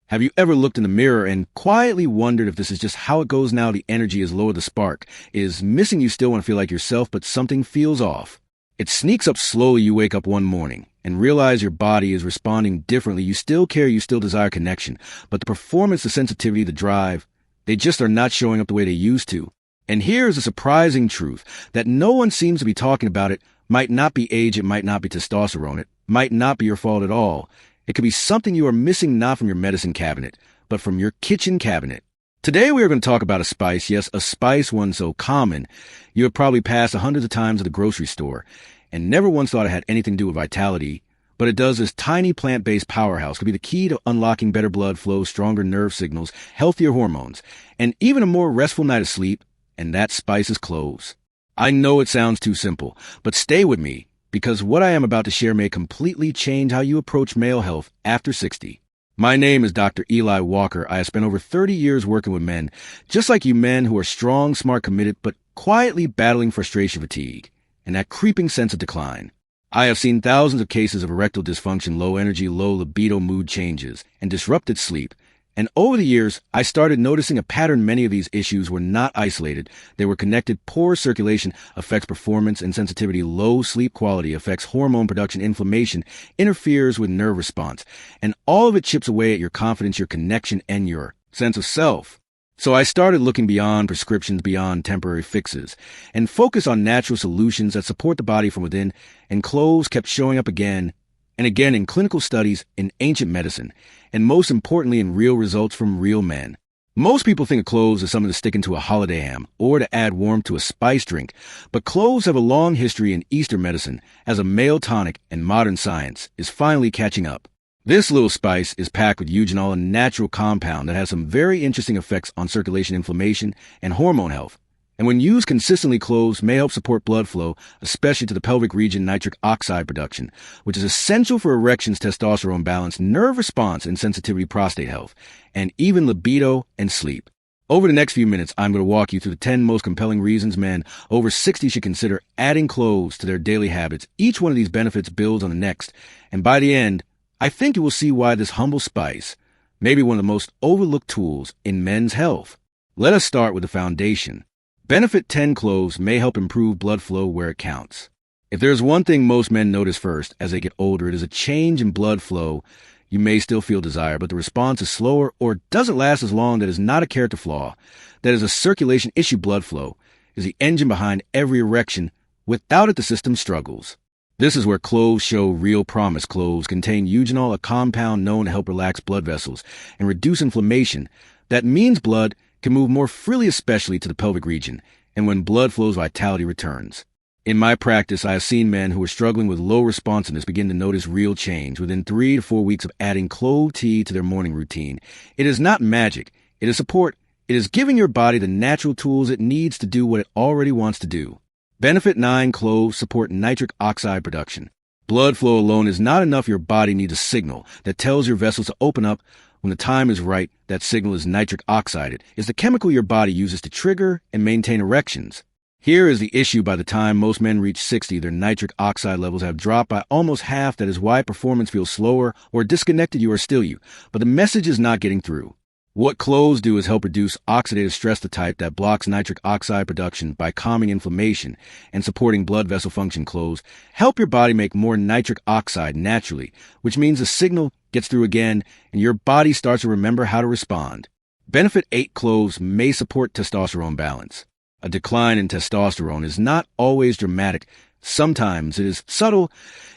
Have you ever looked in the mirror and quietly wondered if this is just how it goes now the energy is low, the spark is missing, you still want to feel like yourself, but something feels off? It sneaks up slowly. You wake up one morning and realize your body is responding differently. You still care, you still desire connection, but the performance, the sensitivity, the drive, they just are not showing up the way they used to. And here's a surprising truth that no one seems to be talking about. It might not be age, it might not be testosterone, it might not be your fault at all. It could be something you are missing, not from your medicine cabinet, but from your kitchen cabinet. Today we are going to talk about a spice, yes, a spice, one so common you have probably passed hundreds of times at the grocery store and never once thought it had anything to do with vitality, but it does. This tiny plant-based powerhouse could be the key to unlocking better blood flow, stronger nerve signals, healthier hormones, and even a more restful night of sleep, and that spice is cloves. I know it sounds too simple, but stay with me, because what I am about to share may completely change how you approach male health after 60. My name is Dr. Eli Walker. I have spent over 30 years working with men, just like you, men who are strong, smart, committed, but quietly battling frustration, fatigue, and that creeping sense of decline. I have seen thousands of cases of erectile dysfunction, low energy, low libido, mood changes, and disrupted sleep. And over the years, I started noticing a pattern. Many of these issues were not isolated. They were connected. Poor circulation affects performance and sensitivity. Low sleep quality affects hormone production. Inflammation interferes with nerve response. And all of it chips away at your confidence, your connection, and your sense of self. So I started looking beyond prescriptions, beyond temporary fixes, and focus on natural solutions that support the body from within. And cloves kept showing up again and again in clinical studies, in ancient medicine, and most importantly in real results from real men. Most people think of cloves as something to stick into a holiday ham or to add warmth to a spice drink, but cloves have a long history in Eastern medicine as a male tonic, and modern science is finally catching up. This little spice is packed with eugenol, a natural compound that has some very interesting effects on circulation, inflammation, and hormone health. And when used consistently, cloves may help support blood flow, especially to the pelvic region, nitric oxide production, which is essential for erections, testosterone balance, nerve response, and sensitivity, prostate health, and even libido and sleep. Over the next few minutes, I'm going to walk you through the 10 most compelling reasons men over 60 should consider adding cloves to their daily habits. Each one of these benefits builds on the next, and by the end, I think you will see why this humble spice may be one of the most overlooked tools in men's health. Let us start with the foundation. Benefit 10. Cloves may help improve blood flow where it counts. If there's one thing most men notice first as they get older, it is a change in blood flow. You may still feel desire, but the response is slower or doesn't last as long. That is not a character flaw. That is a circulation issue. Blood flow is the engine behind every erection. Without it, the system struggles. This is where cloves show real promise. Cloves contain eugenol, a compound known to help relax blood vessels and reduce inflammation. That means blood can move more freely, especially to the pelvic region, and when blood flows, vitality returns. In my practice, I have seen men who are struggling with low responsiveness begin to notice real change within 3 to 4 weeks of adding clove tea to their morning routine. It is not magic. It is support. It is giving your body the natural tools it needs to do what it already wants to do. Benefit 9. Cloves support nitric oxide production. Blood flow alone is not enough. Your body needs a signal that tells your vessels to open up. When the time is right, that signal is nitric oxide. It is the chemical your body uses to trigger and maintain erections. Here is the issue. By the time most men reach 60, their nitric oxide levels have dropped by almost half. That is why performance feels slower or disconnected. You are still you, but the message is not getting through. What cloves do is help reduce oxidative stress, the type that blocks nitric oxide production, by calming inflammation and supporting blood vessel function. Cloves help your body make more nitric oxide naturally, which means the signal gets through again and your body starts to remember how to respond. Benefit 8. Cloves may support testosterone balance. A decline in testosterone is not always dramatic. Sometimes it is subtle.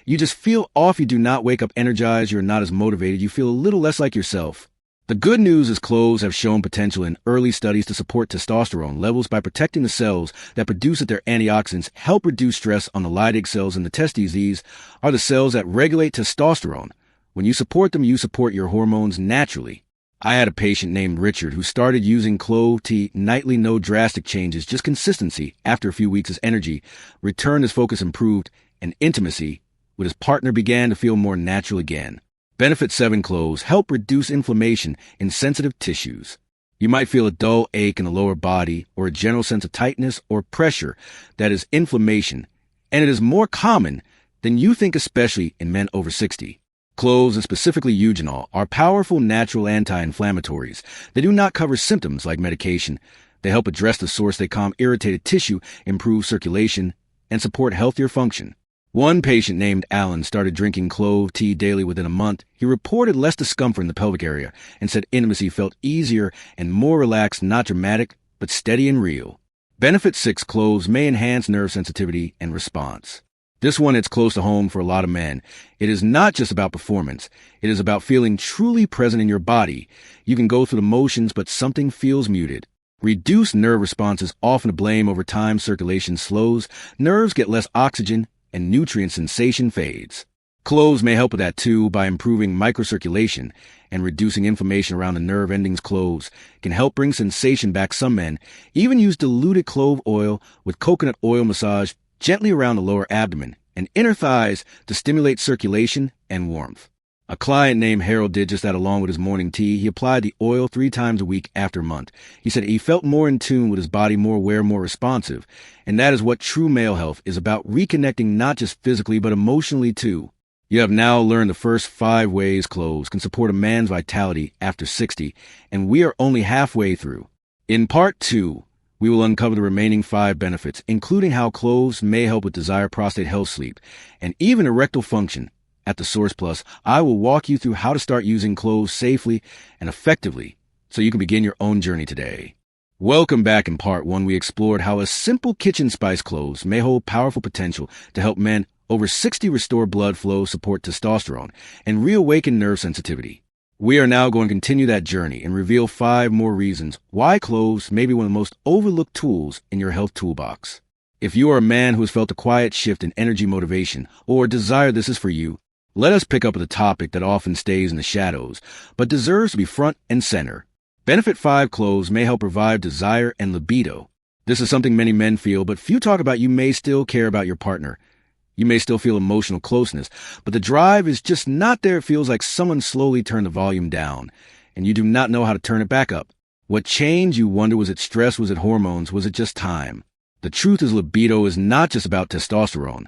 You just feel off. You do not wake up energized. You're not as motivated. You feel a little less like yourself. The good news is cloves have shown potential in early studies to support testosterone levels by protecting the cells that produce it. Their antioxidants help reduce stress on the Leydig cells in the testes. These are the cells that regulate testosterone. When you support them, you support your hormones naturally. I had a patient named Richard who started using clove tea nightly. No drastic changes, just consistency. After a few weeks, his energy returned, his focus improved, and intimacy with his partner began to feel more natural again. Benefit 7. Cloves help reduce inflammation in sensitive tissues. You might feel a dull ache in the lower body or a general sense of tightness or pressure. That is inflammation, and it is more common than you think, especially in men over 60. Cloves, and specifically eugenol, are powerful natural anti-inflammatories. They do not cover symptoms like medication. They help address the source. They calm irritated tissue, improve circulation, and support healthier function. One patient named Alan started drinking clove tea daily within a month. He reported less discomfort in the pelvic area and said intimacy felt easier and more relaxed, not dramatic, but steady and real. Benefit 6: cloves may enhance nerve sensitivity and response. This one hits close to home for a lot of men. It is not just about performance. It is about feeling truly present in your body. You can go through the motions, but something feels muted. Reduced nerve response is often to blame. Over time, circulation slows, nerves get less oxygen, and nutrient sensation fades. Cloves may help with that too by improving microcirculation and reducing inflammation around the nerve endings. Cloves can help bring sensation back. Some men even use diluted clove oil with coconut oil massage gently around the lower abdomen and inner thighs to stimulate circulation and warmth. A client named Harold did just that along with his morning tea. He applied the oil 3 times a week after a month. He said he felt more in tune with his body, more aware, more responsive. And that is what true male health is about, reconnecting not just physically but emotionally too. You have now learned the first 5 ways cloves can support a man's vitality after 60, and we are only halfway through. In part 2, we will uncover the remaining 5 benefits, including how cloves may help with desire, prostate health, sleep, and even erectile function. At the Source Plus, I will walk you through how to start using cloves safely and effectively so you can begin your own journey today. Welcome back. In part 1, we explored how a simple kitchen spice, cloves, may hold powerful potential to help men over 60 restore blood flow, support testosterone, and reawaken nerve sensitivity. We are now going to continue that journey and reveal 5 more reasons why cloves may be one of the most overlooked tools in your health toolbox. If you are a man who has felt a quiet shift in energy, motivation, or desire, this is for you. Let us pick up with a topic that often stays in the shadows, but deserves to be front and center. Benefit 5: cloves may help revive desire and libido. This is something many men feel, but few talk about. You may still care about your partner. You may still feel emotional closeness, but the drive is just not there. It feels like someone slowly turned the volume down, and you do not know how to turn it back up. What changed, you wonder? Was it stress? Was it hormones? Was it just time? The truth is, libido is not just about testosterone.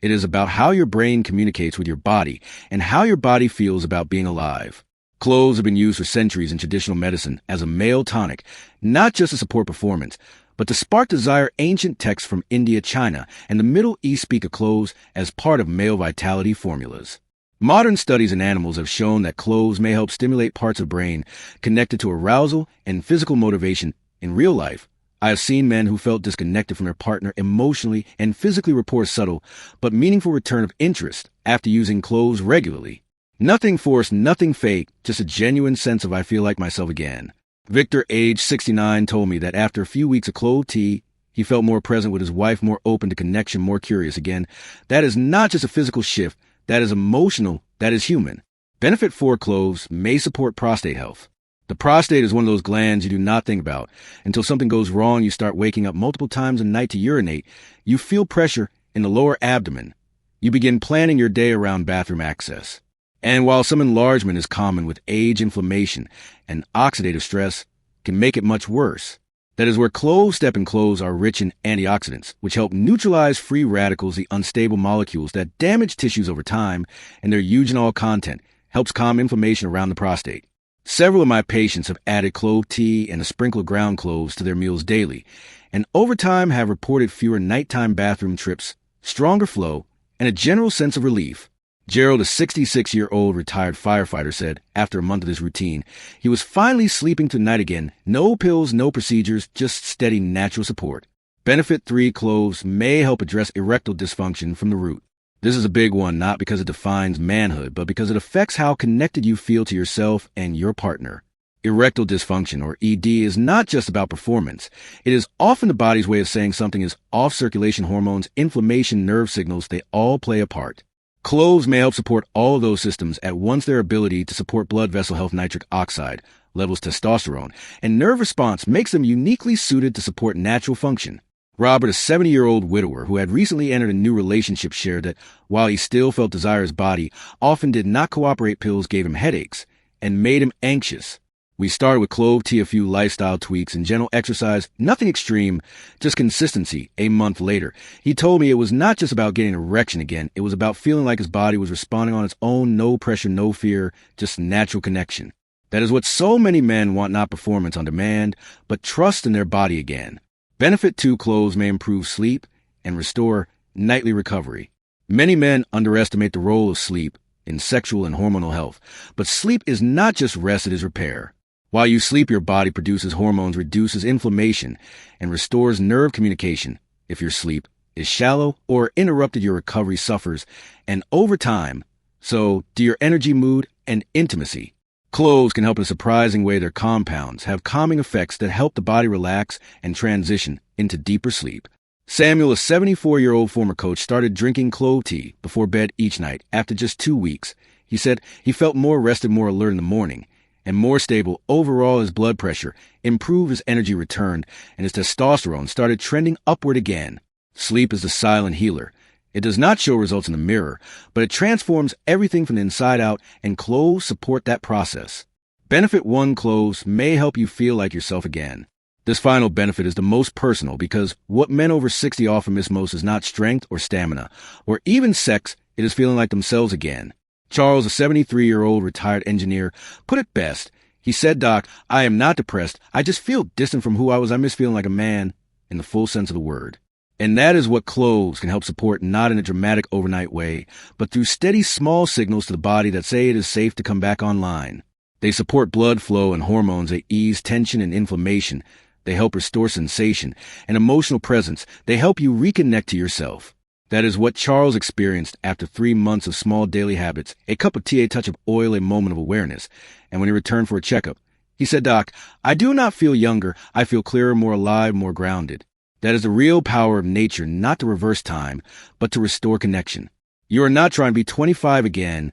It is about how your brain communicates with your body and how your body feels about being alive. Cloves have been used for centuries in traditional medicine as a male tonic, not just to support performance, but to spark desire. Ancient texts from India, China, and the Middle East speak of cloves as part of male vitality formulas. Modern studies in animals have shown that cloves may help stimulate parts of brain connected to arousal and physical motivation. In real life, I have seen men who felt disconnected from their partner emotionally and physically report subtle but meaningful return of interest after using cloves regularly. Nothing forced, nothing fake, just a genuine sense of I feel like myself again. Victor, age 69, told me that after a few weeks of clove tea, he felt more present with his wife, more open to connection, more curious again. That is not just a physical shift, that is emotional, that is human. Benefit 4: cloves may support prostate health. The prostate is one of those glands you do not think about until something goes wrong. You start waking up multiple times a night to urinate. You feel pressure in the lower abdomen. You begin planning your day around bathroom access. And while some enlargement is common with age, inflammation, and oxidative stress can make it much worse. That is where cloves step in. Cloves are rich in antioxidants, which help neutralize free radicals, the unstable molecules that damage tissues over time, and their eugenol content helps calm inflammation around the prostate. Several of my patients have added clove tea and a sprinkle of ground cloves to their meals daily, and over time have reported fewer nighttime bathroom trips, stronger flow, and a general sense of relief. Gerald, a 66-year-old retired firefighter, said after a month of this routine, he was finally sleeping through the night again. No pills, no procedures, just steady natural support. Benefit 3: cloves may help address erectile dysfunction from the root. This is a big one, not because it defines manhood, but because it affects how connected you feel to yourself and your partner. Erectile dysfunction, or ED, is not just about performance. It is often the body's way of saying something is off. Circulation, hormones, inflammation, nerve signals, they all play a part. Cloves may help support all of those systems at once. Their ability to support blood vessel health, nitric oxide levels, testosterone, and nerve response makes them uniquely suited to support natural function. Robert, a 70-year-old widower who had recently entered a new relationship, shared that while he still felt desire, his body often did not cooperate. Pills gave him headaches and made him anxious. We started with clove tea, a few lifestyle tweaks, and gentle exercise, nothing extreme, just consistency. A month later, he told me it was not just about getting an erection again, it was about feeling like his body was responding on its own, no pressure, no fear, just natural connection. That is what so many men want, not performance on demand, but trust in their body again. Benefit 2, cloves may improve sleep and restore nightly recovery. Many men underestimate the role of sleep in sexual and hormonal health, but sleep is not just rest, it is repair. While you sleep, your body produces hormones, reduces inflammation, and restores nerve communication. If your sleep is shallow or interrupted, your recovery suffers, and over time, so do your energy, mood, and intimacy. Cloves can help in a surprising way. Their compounds have calming effects that help the body relax and transition into deeper sleep. Samuel, a 74-year-old former coach, started drinking clove tea before bed each night. After just 2 weeks, he said he felt more rested, more alert in the morning, and more stable. Overall, his blood pressure improved, his energy returned, and his testosterone started trending upward again. Sleep is the silent healer. It does not show results in the mirror, but it transforms everything from the inside out, and cloves support that process. Benefit 1, cloves may help you feel like yourself again. This final benefit is the most personal because what men over 60 often miss most is not strength or stamina, or even sex, it is feeling like themselves again. Charles, a 73-year-old retired engineer, put it best. He said, "Doc, I am not depressed. I just feel distant from who I was. I miss feeling like a man in the full sense of the word." And that is what cloves can help support, not in a dramatic overnight way, but through steady small signals to the body that say it is safe to come back online. They support blood flow and hormones. They ease tension and inflammation. They help restore sensation and emotional presence. They help you reconnect to yourself. That is what Charles experienced after 3 months of small daily habits, a cup of tea, a touch of oil, a moment of awareness. And when he returned for a checkup, he said, "Doc, I do not feel younger. I feel clearer, more alive, more grounded." That is the real power of nature, not to reverse time, but to restore connection. You are not trying to be 25 again.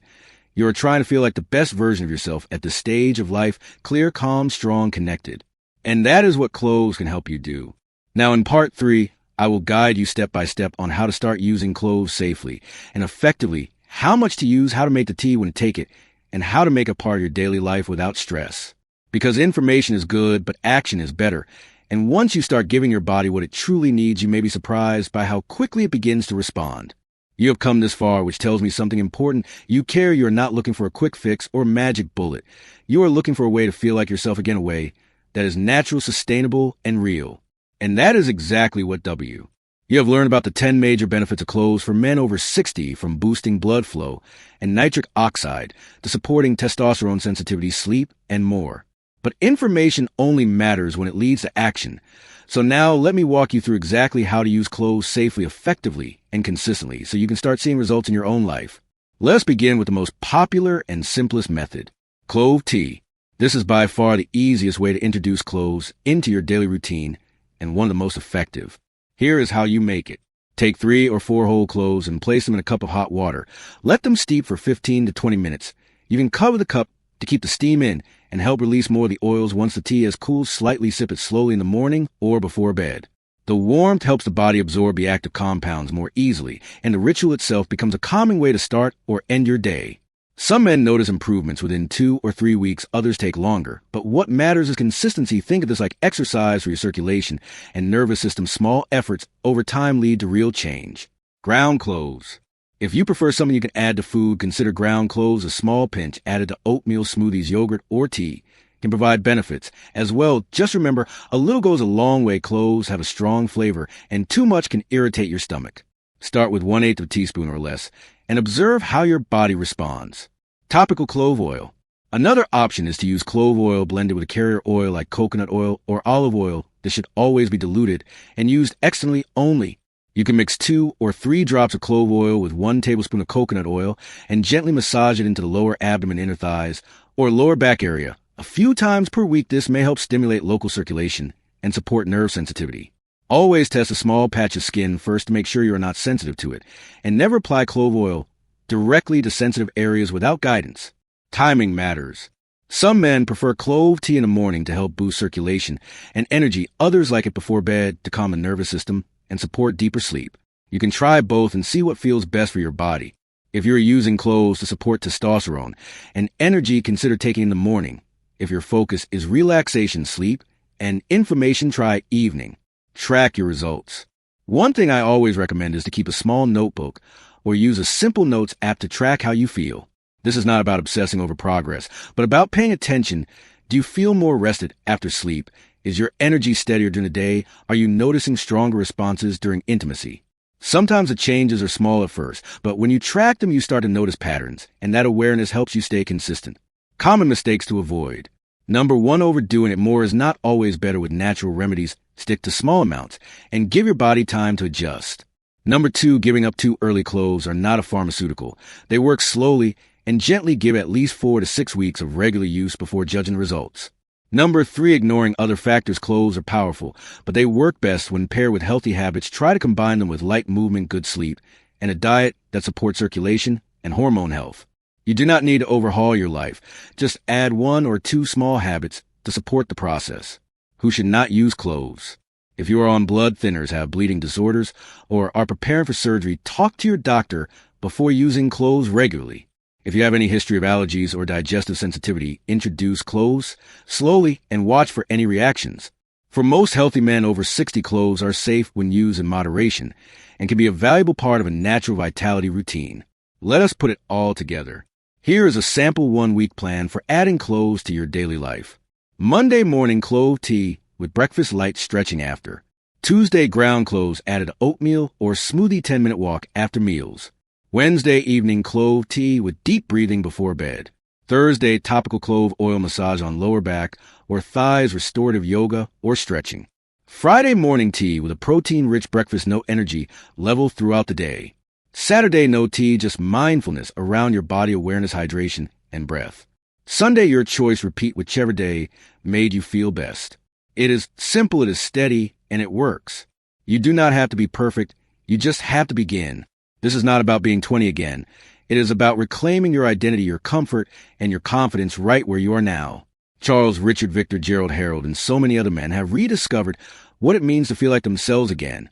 You are trying to feel like the best version of yourself at this stage of life, clear, calm, strong, connected. And that is what cloves can help you do. Now in part 3, I will guide you step by step on how to start using cloves safely and effectively, how much to use, how to make the tea when to take it, and how to make it part of your daily life without stress. Because information is good, but action is better. And once you start giving your body what it truly needs, you may be surprised by how quickly it begins to respond. You have come this far, which tells me something important. You care. You are not looking for a quick fix or magic bullet. You are looking for a way to feel like yourself again, a way that is natural, sustainable, and real. And that is exactly what W. You have learned about the 10 major benefits of cloves for men over 60, from boosting blood flow and nitric oxide to supporting testosterone sensitivity, sleep, and more. But information only matters when it leads to action. So now let me walk you through exactly how to use cloves safely, effectively, and consistently so you can start seeing results in your own life. Let's begin with the most popular and simplest method, clove tea. This is by far the easiest way to introduce cloves into your daily routine and one of the most effective. Here is how you make it. Take 3 or 4 whole cloves and place them in a cup of hot water. Let them steep for 15 to 20 minutes. You can cover the cup to keep the steam in and help release more of the oils. Once the tea has cooled, slightly sip it slowly in the morning or before bed. The warmth helps the body absorb the active compounds more easily, and the ritual itself becomes a calming way to start or end your day. Some men notice improvements within 2 or 3 weeks, others take longer. But what matters is consistency. Think of this like exercise for your circulation and nervous system. Small efforts over time lead to real change. Ground cloves. If you prefer something you can add to food, consider ground cloves. A small pinch added to oatmeal, smoothies, yogurt, or tea can provide benefits. As well, just remember, a little goes a long way. Cloves have a strong flavor, and too much can irritate your stomach. Start with 1/8 of a teaspoon or less, and observe how your body responds. Topical clove oil. Another option is to use clove oil blended with a carrier oil like coconut oil or olive oil. This should always be diluted and used externally only. You can mix 2 or 3 drops of clove oil with 1 tablespoon of coconut oil and gently massage it into the lower abdomen, inner thighs, or lower back area. A few times per week, this may help stimulate local circulation and support nerve sensitivity. Always test a small patch of skin first to make sure you are not sensitive to it, and never apply clove oil directly to sensitive areas without guidance. Timing matters. Some men prefer clove tea in the morning to help boost circulation and energy. Others like it before bed to calm the nervous system and support deeper sleep. You can try both and see what feels best for your body. If you're using cloves to support testosterone and energy, consider taking in the morning. If your focus is relaxation, sleep, and inflammation, try evening. Track your results. One thing I always recommend is to keep a small notebook or use a simple notes app to track how you feel. This is not about obsessing over progress, but about paying attention. Do you feel more rested after sleep? Is your energy steadier during the day? Are you noticing stronger responses during intimacy? Sometimes the changes are small at first, but when you track them, you start to notice patterns, and that awareness helps you stay consistent. Common mistakes to avoid. Number 1, overdoing it more is not always better with natural remedies. Stick to small amounts and give your body time to adjust. Number 2, giving up too early. Cloves are not a pharmaceutical. They work slowly and gently. Give at least 4 to 6 weeks of regular use before judging results. Number 3, ignoring other factors. Cloves are powerful, but they work best when paired with healthy habits. Try to combine them with light movement, good sleep, and a diet that supports circulation and hormone health. You do not need to overhaul your life. Just add 1 or 2 small habits to support the process. Who should not use cloves? If you are on blood thinners, have bleeding disorders, or are preparing for surgery, talk to your doctor before using cloves regularly. If you have any history of allergies or digestive sensitivity, introduce cloves slowly and watch for any reactions. For most healthy men over 60, cloves are safe when used in moderation and can be a valuable part of a natural vitality routine. Let us put it all together. Here is a sample 1-week plan for adding cloves to your daily life. Monday morning, clove tea with breakfast light stretching after. Tuesday, ground cloves added to oatmeal or smoothie 10-minute walk after meals. Wednesday evening, clove tea with deep breathing before bed. Thursday, topical clove oil massage on lower back or thighs, restorative yoga or stretching. Friday, morning tea with a protein-rich breakfast, no energy level throughout the day. Saturday, no tea, just mindfulness around your body awareness, hydration, and breath. Sunday, your choice. Repeat whichever day made you feel best. It is simple, it is steady, and it works. You do not have to be perfect. You just have to begin. This is not about being 20 again. It is about reclaiming your identity, your comfort, and your confidence right where you are now. Charles, Richard, Victor, Gerald, Harold, and so many other men have rediscovered what it means to feel like themselves again.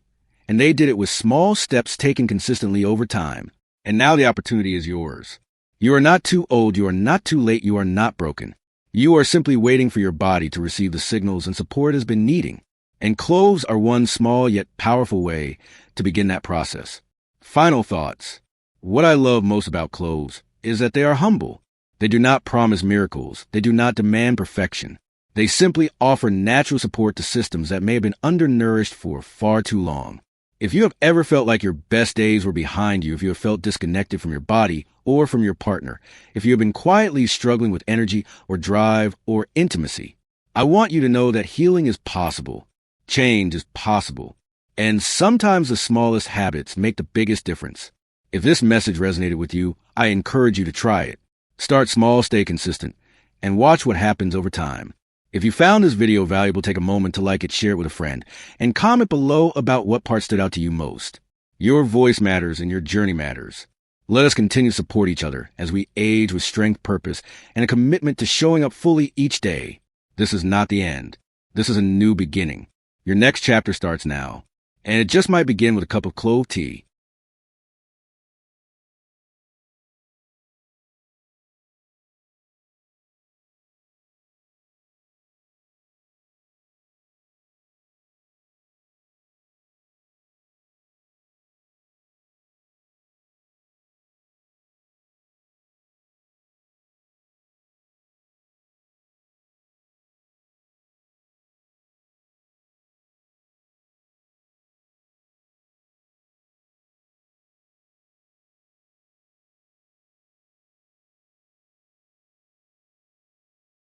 And they did it with small steps taken consistently over time. And now the opportunity is yours. You are not too old, you are not too late, you are not broken. You are simply waiting for your body to receive the signals and support it has been needing. And cloves are one small yet powerful way to begin that process. Final thoughts. What I love most about cloves is that they are humble. They do not promise miracles. They do not demand perfection. They simply offer natural support to systems that may have been undernourished for far too long. If you have ever felt like your best days were behind you, if you have felt disconnected from your body or from your partner, if you have been quietly struggling with energy or drive or intimacy, I want you to know that healing is possible. Change is possible. And sometimes the smallest habits make the biggest difference. If this message resonated with you, I encourage you to try it. Start small, stay consistent, and watch what happens over time. If you found this video valuable, take a moment to like it, share it with a friend, and comment below about what part stood out to you most. Your voice matters and your journey matters. Let us continue to support each other as we age with strength, purpose, and a commitment to showing up fully each day. This is not the end. This is a new beginning. Your next chapter starts now. And it just might begin with a cup of clove tea.